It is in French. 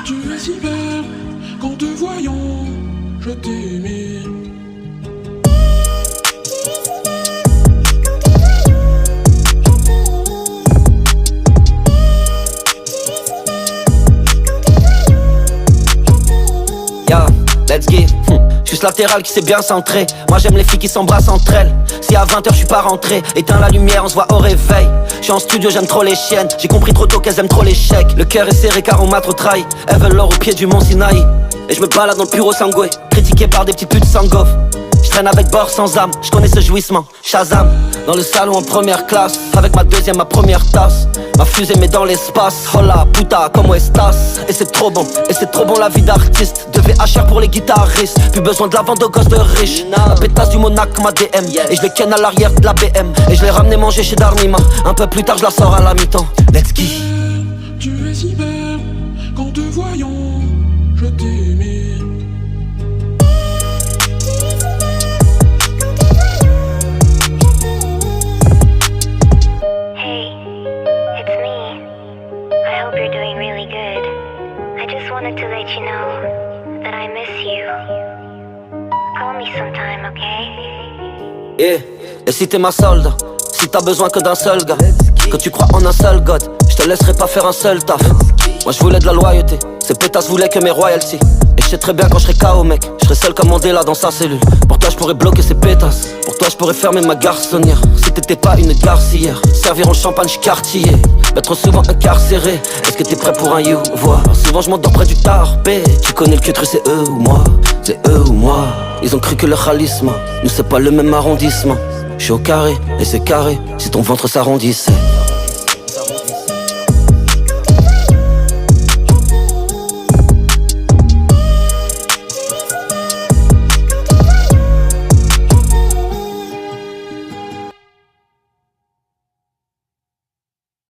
Tu es si belle, qu'en te voyant, je t'aimais. Yo, let's get. Juste latéral qui s'est bien centré. Moi j'aime les filles qui s'embrassent entre elles. Si à 20h je suis pas rentré, éteins la lumière, on se voit au réveil. Je suis en studio, j'aime trop les chiennes. J'ai compris trop tôt qu'elles aiment trop l'échec. Le cœur est serré car on m'a trop trahi. Elles veulent l'or au pied du mont Sinaï. Et je me balade dans le bureau sangoué, critiqué par des petites putes sans goff. Je traîne avec bord sans âme, je connais ce jouissement. Shazam, dans le salon en première classe, avec ma deuxième, ma première tasse. Ma fusée met dans l'espace, hola puta, como estas. Et c'est trop bon la vie d'artiste. De VHR pour les guitaristes, plus besoin de la vente aux gosses de riches. La pétasse du Monac, ma DM, et je les ken à l'arrière de la BM. Et je l'ai ramené manger chez Darnima, un peu plus tard je la sors à la mi-temps. Let's go. Tu es si belle, qu'en te voyant, je t'aimais. Hey, it's me. I hope you're doing really good. I just wanted to let you know that I miss you. Call me sometime, okay? Yeah. Et si t'es ma solde, si t'as besoin que d'un seul gars, que tu crois en un seul god, je te laisserai pas faire un seul taf. Moi je voulais de la loyauté, ces pétasses voulaient que mes royalties. Et je sais très bien quand je serai KO mec, je serai seul comme Mandela dans sa cellule. Pour toi je pourrais bloquer ces pétasses, pour toi je pourrais fermer ma garçonnière. Si t'étais pas une garcière, servir en champagne Cartier, mais trop souvent incarcéré. Est-ce que t'es prêt pour un you voir? Souvent je m'endors près du tarpé. Tu connais le culture, c'est eux ou moi, c'est eux ou moi. Ils ont cru que le khalisme, nous c'est pas le même arrondissement. Je suis au carré et c'est carré si ton ventre s'arrondissait.